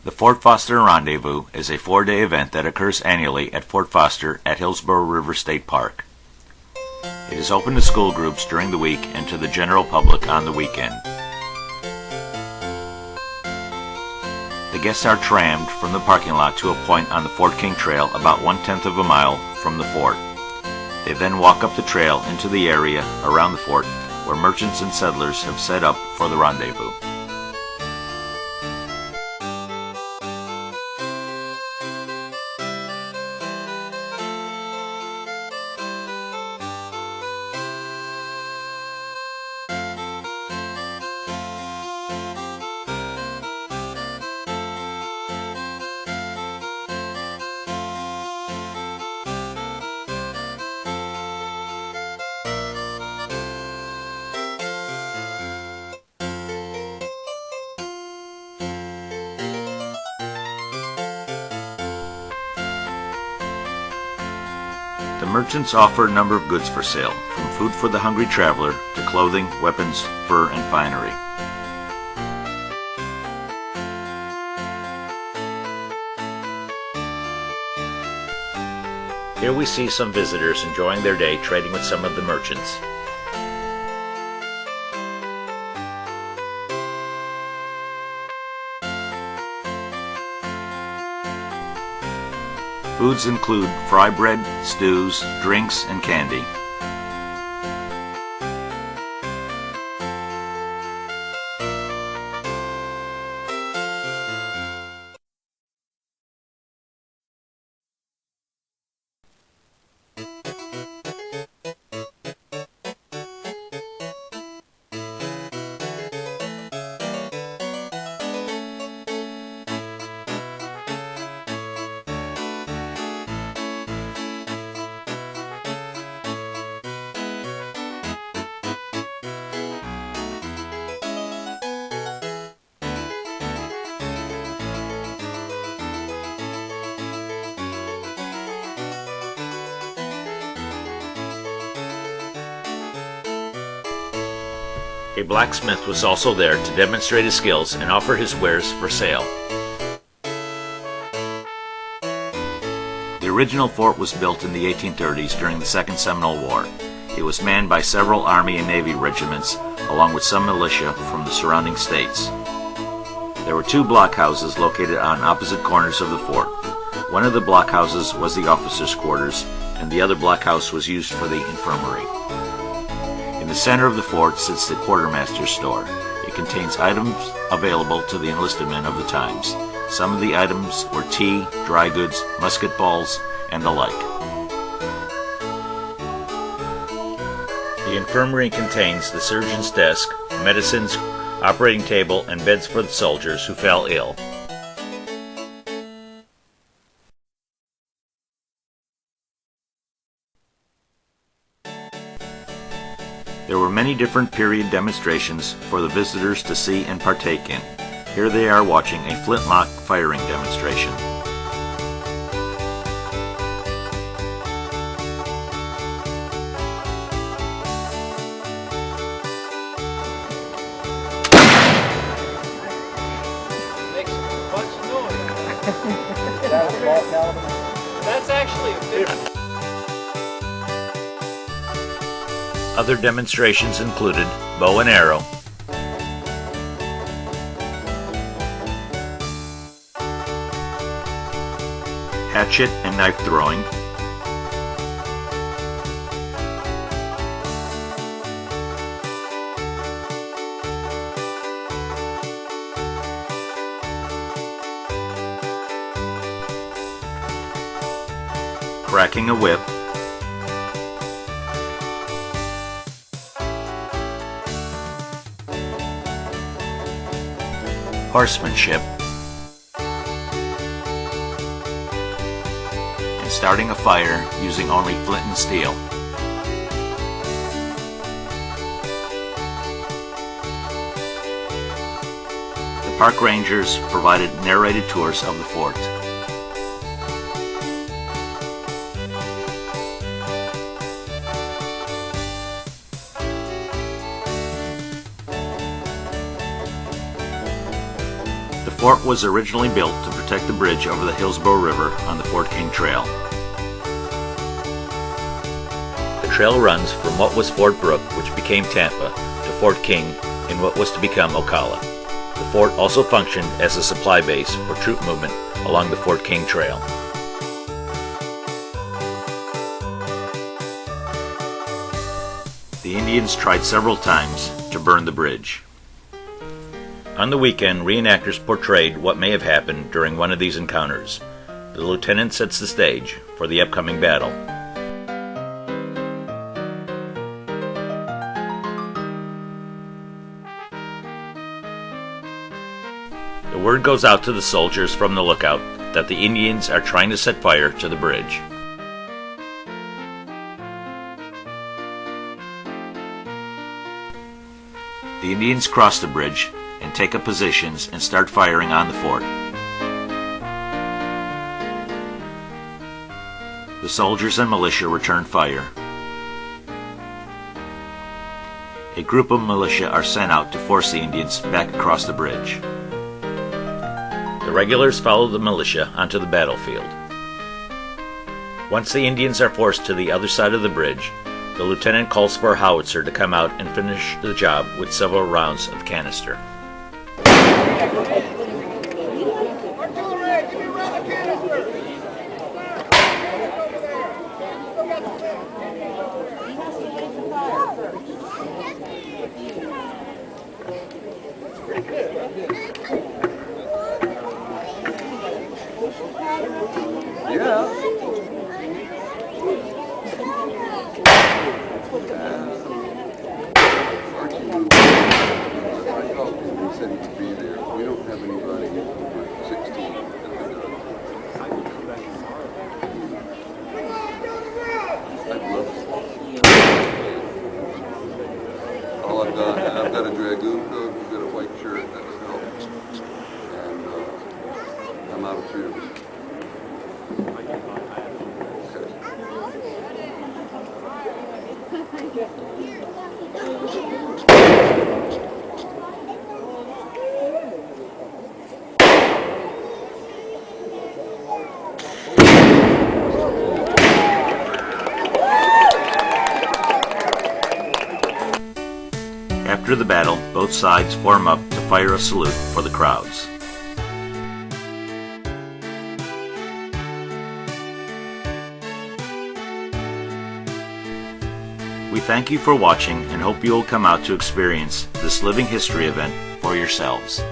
The Fort Foster Rendezvous is a 4-day event that occurs annually at Fort Foster at Hillsborough River State Park. It is open to school groups during the week and to the general public on the weekend. The guests are trammed from the parking lot to a point on the Fort King Trail about 1/10 of a mile from the fort. They then walk up the trail into the area around the fort where merchants and settlers have set up for the rendezvous. The merchants offer a number of goods for sale, from food for the hungry traveler to clothing, weapons, fur, and finery. Here we see some visitors enjoying their day trading with some of the merchants. Foods include fry bread, stews, drinks, and candy. A blacksmith was also there to demonstrate his skills and offer his wares for sale. The original fort was built in the 1830s during the Second Seminole War. It was manned by several Army and Navy regiments, along with some militia from the surrounding states. There were 2 blockhouses located on opposite corners of the fort. One of the blockhouses was the officers' quarters, and the other blockhouse was used for the infirmary. In the center of the fort sits the quartermaster's store. It contains items available to the enlisted men of the times. Some of the items were tea, dry goods, musket balls, and the like. The infirmary contains the surgeon's desk, medicines, operating table, and beds for the soldiers who fell ill. There were many different period demonstrations for the visitors to see and partake in. Here they are watching a flintlock firing demonstration. Makes a bunch of noise. That's actually a big... Other demonstrations included bow and arrow, hatchet and knife throwing, cracking a whip, horsemanship, and starting a fire using only flint and steel. The park rangers provided narrated tours of the fort. fort was originally built to protect the bridge over the Hillsborough River on the Fort King Trail. The trail runs from what was Fort Brooke, which became Tampa, to Fort King in what was to become Ocala. The fort also functioned as a supply base for troop movement along the Fort King Trail. The Indians tried several times to burn the bridge. On the weekend, reenactors portrayed what may have happened during one of these encounters. The lieutenant sets the stage for the upcoming battle. The word goes out to the soldiers from the lookout that the Indians are trying to set fire to the bridge. The Indians cross the bridge and take up positions and start firing on the fort. The soldiers and militia return fire. A group of militia are sent out to force the Indians back across the bridge. The regulars follow the militia onto the battlefield. Once the Indians are forced to the other side of the bridge, the lieutenant calls for a howitzer to come out and finish the job with several rounds of canister. I've got a dragoon coat, I've got a white shirt, that's helped. And I'm out of food. After the battle, both sides form up to fire a salute for the crowds. We thank you for watching and hope you will come out to experience this living history event for yourselves.